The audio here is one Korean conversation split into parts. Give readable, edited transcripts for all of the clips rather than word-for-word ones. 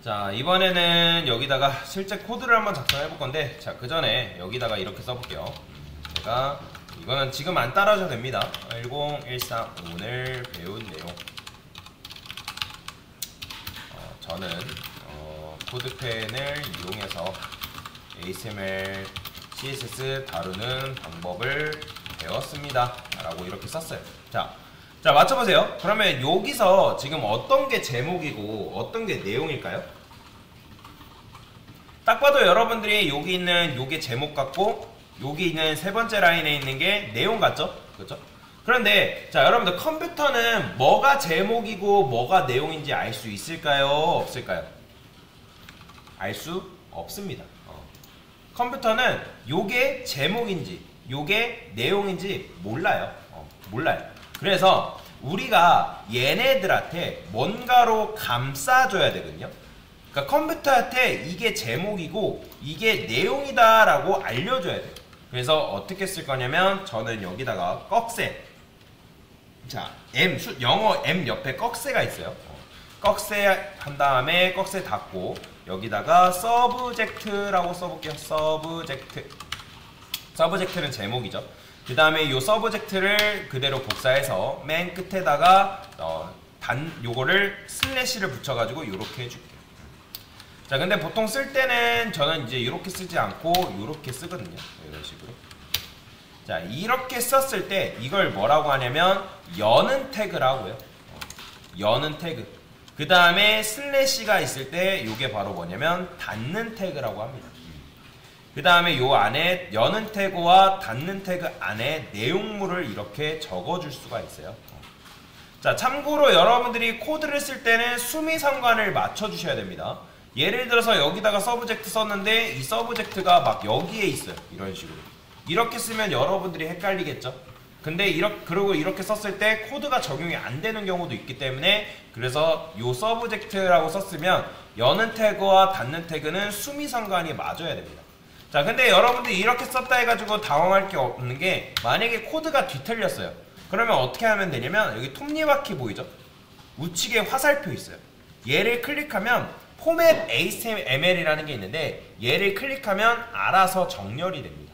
자, 이번에는 여기다가 실제 코드를 한번 작성해 볼 건데, 자, 그 전에 여기다가 이렇게 써볼게요. 제가 이거는 지금 안 따라줘도 됩니다. 1013 오늘 배운 내용. 저는 코드펜을 이용해서 HTML, CSS 다루는 방법을 배웠습니다. 라고 이렇게 썼어요. 자, 맞춰보세요. 그러면 여기서 지금 어떤 게 제목이고 어떤 게 내용일까요? 딱 봐도 여러분들이 여기 있는 요게 제목 같고 여기 있는 세 번째 라인에 있는 게 내용 같죠? 그렇죠? 그런데 자, 여러분들 컴퓨터는 뭐가 제목이고 뭐가 내용인지 알 수 있을까요? 없을까요? 알 수 없습니다. 컴퓨터는 요게 제목인지 요게 내용인지 몰라요. 몰라요. 그래서 우리가 얘네들한테 뭔가로 감싸줘야 되거든요. 그러니까 컴퓨터한테 이게 제목이고 이게 내용이다 라고 알려줘야 돼요. 그래서 어떻게 쓸 거냐면 저는 여기다가 꺽쇠, 자, 영어 M 옆에 꺽쇠가 있어요. 꺽쇠 한 다음에 꺽쇠 닫고 여기다가 서브젝트라고 써볼게요. 서브젝트는 제목이죠. 그 다음에 요 서브젝트를 그대로 복사해서 맨 끝에다가 요거를 슬래시를 붙여가지고 요렇게 해줄게요. 자, 근데 보통 쓸 때는 저는 이제 이렇게 쓰지 않고 요렇게 쓰거든요. 이런 식으로. 자, 이렇게 썼을 때 이걸 뭐라고 하냐면 여는 태그라고요. 여는 태그. 그 다음에 슬래시가 있을 때 요게 바로 뭐냐면 닫는 태그라고 합니다. 그 다음에 요 안에 여는 태그와 닫는 태그 안에 내용물을 이렇게 적어줄 수가 있어요. 자, 참고로 여러분들이 코드를 쓸 때는 수미상관을 맞춰주셔야 됩니다. 예를 들어서 여기다가 서브젝트 썼는데 이 서브젝트가 막 여기에 있어요. 이런 식으로. 이렇게 쓰면 여러분들이 헷갈리겠죠? 근데 그리고 이렇게 썼을 때 코드가 적용이 안 되는 경우도 있기 때문에 그래서 요 서브젝트라고 썼으면 여는 태그와 닫는 태그는 수미상관이 맞아야 됩니다. 자, 근데 여러분들이 이렇게 썼다 해가지고 당황할 게 없는 게 만약에 코드가 뒤틀렸어요. 그러면 어떻게 하면 되냐면 여기 톱니바퀴 보이죠? 우측에 화살표 있어요. 얘를 클릭하면 포맷 HTML이라는 게 있는데 얘를 클릭하면 알아서 정렬이 됩니다.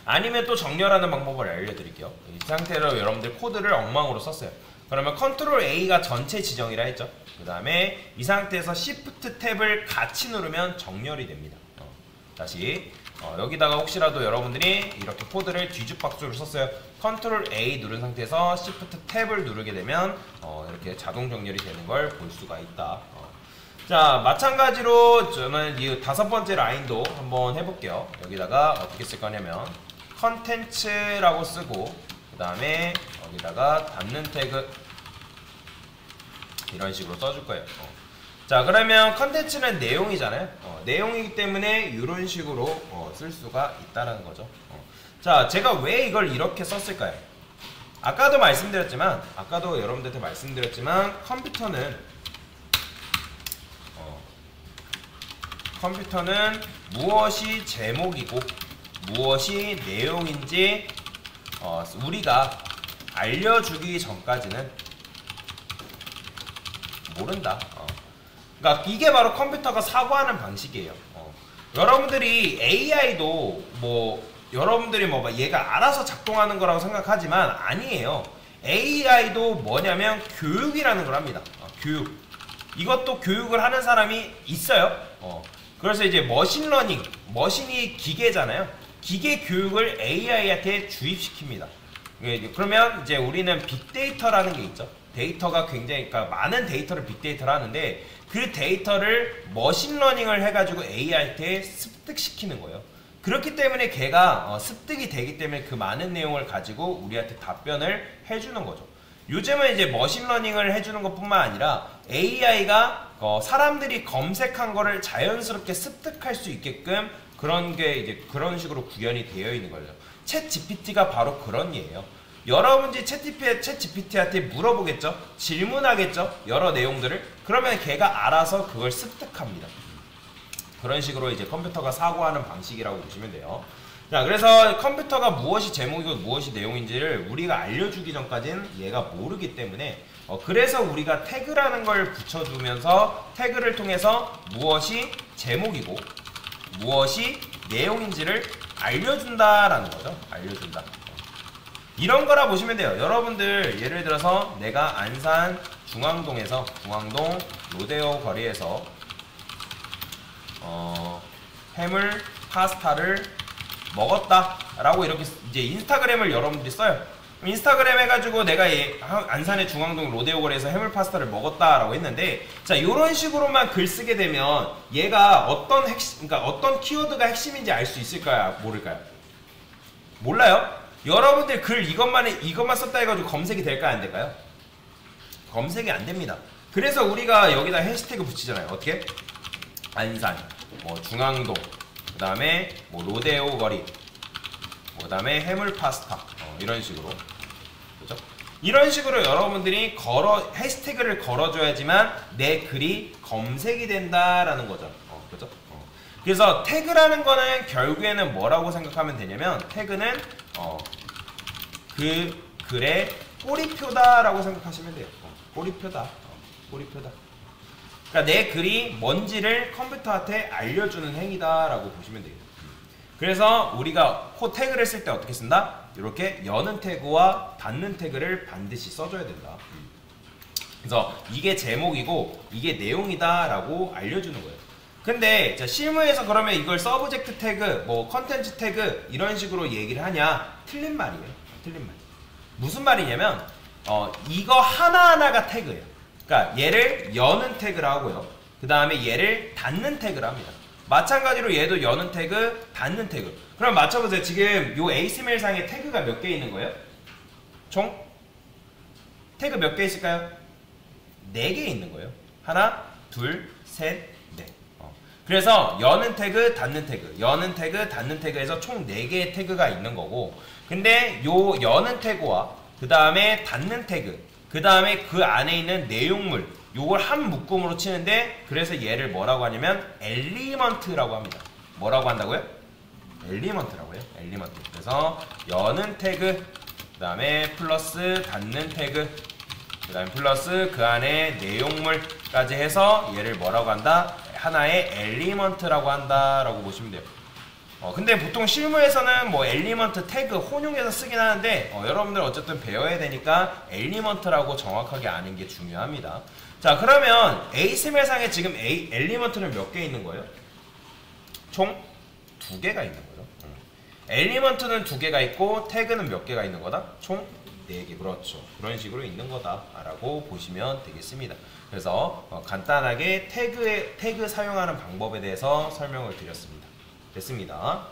아니면 또 정렬하는 방법을 알려드릴게요. 이 상태로 여러분들 코드를 엉망으로 썼어요. 그러면 컨트롤 A가 전체 지정이라 했죠. 그 다음에 이 상태에서 Shift 탭을 같이 누르면 정렬이 됩니다. 다시 여기다가 혹시라도 여러분들이 이렇게 코드를 뒤죽박죽을 썼어요. 컨트롤 A 누른 상태에서 Shift 탭을 누르게 되면 이렇게 자동 정렬이 되는 걸 볼 수가 있다. 자, 마찬가지로 저는 이 5번째 라인도 한번 해볼게요. 여기다가 어떻게 쓸 거냐면 컨텐츠라고 쓰고 그 다음에 여기다가 닫는 태그 이런 식으로 써줄 거예요. 자, 그러면 컨텐츠는 내용이잖아요. 내용이기 때문에 이런 식으로 쓸 수가 있다는 거죠. 자, 제가 왜 이걸 이렇게 썼을까요? 아까도 여러분들한테 말씀드렸지만 컴퓨터는 무엇이 제목이고 무엇이 내용인지 우리가 알려주기 전까지는 모른다. 그러니까 이게 바로 컴퓨터가 사고하는 방식이에요. 여러분들이 AI도 여러분들이 얘가 알아서 작동하는 거라고 생각하지만 아니에요. AI도 뭐냐면 교육이라는 걸 합니다. 교육. 이것도 교육을 하는 사람이 있어요. 그래서 이제 머신러닝, 머신이 기계잖아요. 기계 교육을 AI한테 주입시킵니다. 그러면 이제 우리는 빅데이터라는 게 있죠. 데이터가 굉장히, 그러니까 많은 데이터를 빅데이터를 하는데 그 데이터를 머신러닝을 해가지고 AI한테 습득시키는 거예요. 그렇기 때문에 걔가 습득이 되기 때문에 그 많은 내용을 가지고 우리한테 답변을 해주는 거죠. 요즘은 이제 머신러닝을 해주는 것 뿐만 아니라 AI가 사람들이 검색한 거를 자연스럽게 습득할 수 있게끔 그런 게 이제 그런 식으로 구현이 되어 있는 거죠. 챗 GPT가 바로 그런 예예요. 여러분이 챗 GPT한테 물어보겠죠? 질문하겠죠? 여러 내용들을. 그러면 걔가 알아서 그걸 습득합니다. 그런 식으로 이제 컴퓨터가 사고하는 방식이라고 보시면 돼요. 자, 그래서 컴퓨터가 무엇이 제목이고 무엇이 내용인지를 우리가 알려주기 전까지는 얘가 모르기 때문에 그래서 우리가 태그라는 걸 붙여두면서 태그를 통해서 무엇이 제목이고 무엇이 내용인지를 알려준다라는 거죠. 알려준다. 이런 거라 보시면 돼요. 여러분들 예를 들어서 내가 안산 중앙동 로데오 거리에서 해물 파스타를 먹었다 라고 이렇게 이제 인스타그램을 여러분들이 써요. 인스타그램 해가지고 내가 안산의 중앙동 로데오 거리에서 해물 파스타를 먹었다 라고 했는데, 자, 요런 식으로만 글 쓰게 되면 얘가 어떤 그러니까 어떤 키워드가 핵심인지 알 수 있을까요? 모를까요? 몰라요? 여러분들 글 이것만 썼다 해가지고 검색이 될까요? 안 될까요? 검색이 안 됩니다. 그래서 우리가 여기다 해시태그 붙이잖아요. 어떻게? 안산, 뭐 중앙동, 그 다음에 뭐 로데오 거리, 그 다음에 해물 파스타, 이런 식으로. 그죠? 이런 식으로 여러분들이 해시태그를 걸어줘야지만 내 글이 검색이 된다라는 거죠. 그죠? 그래서 태그라는 거는 결국에는 뭐라고 생각하면 되냐면, 태그는 그 글의 꼬리표다라고 생각하시면 돼요. 꼬리표다. 꼬리표다. 그러니까 내 글이 뭔지를 컴퓨터한테 알려주는 행위다라고 보시면 돼요. 그래서 우리가 태그를 쓸 때 어떻게 쓴다? 이렇게 여는 태그와 닫는 태그를 반드시 써줘야 된다. 그래서 이게 제목이고 이게 내용이다라고 알려주는 거예요. 근데 자, 실무에서 그러면 이걸 서브젝트 태그, 뭐 컨텐츠 태그 이런 식으로 얘기를 하냐? 틀린 말이에요. 틀린 말. 무슨 말이냐면 이거 하나하나가 태그예요. 그러니까 얘를 여는 태그라 하고요. 그 다음에 얘를 닫는 태그라 합니다. 마찬가지로 얘도 여는 태그, 닫는 태그. 그럼 맞춰보세요. 지금 요 HTML상에 태그가 몇 개 있는 거예요? 총? 태그 몇 개 있을까요? 4개 있는 거예요. 하나, 둘, 셋, 넷. 그래서 여는 태그, 닫는 태그, 여는 태그, 닫는 태그에서 총 4개의 태그가 있는 거고, 근데 요 여는 태그와 그 다음에 닫는 태그, 그 다음에 그 안에 있는 내용물, 요걸 한 묶음으로 치는데, 그래서 얘를 뭐라고 하냐면 엘리먼트라고 합니다. 뭐라고 한다고요? 엘리먼트라고 해요. 엘리먼트. 그래서 여는 태그, 그 다음에 플러스 닫는 태그, 그 다음에 플러스 그 안에 내용물까지 해서 얘를 뭐라고 한다? 하나의 엘리먼트라고 한다라고 보시면 돼요. 근데 보통 실무에서는 뭐 엘리먼트 태그 혼용해서 쓰긴 하는데 여러분들 어쨌든 배워야 되니까 엘리먼트라고 정확하게 아는 게 중요합니다. 자, 그러면 HTML상에 지금 엘리먼트는 몇 개 있는 거예요? 총 2개가 있는 거죠. 엘리먼트는 2개가 있고 태그는 몇 개가 있는 거다? 총 4개. 그렇죠. 그런 식으로 있는 거다라고 보시면 되겠습니다. 그래서 간단하게 태그 사용하는 방법에 대해서 설명을 드렸습니다. 됐습니다.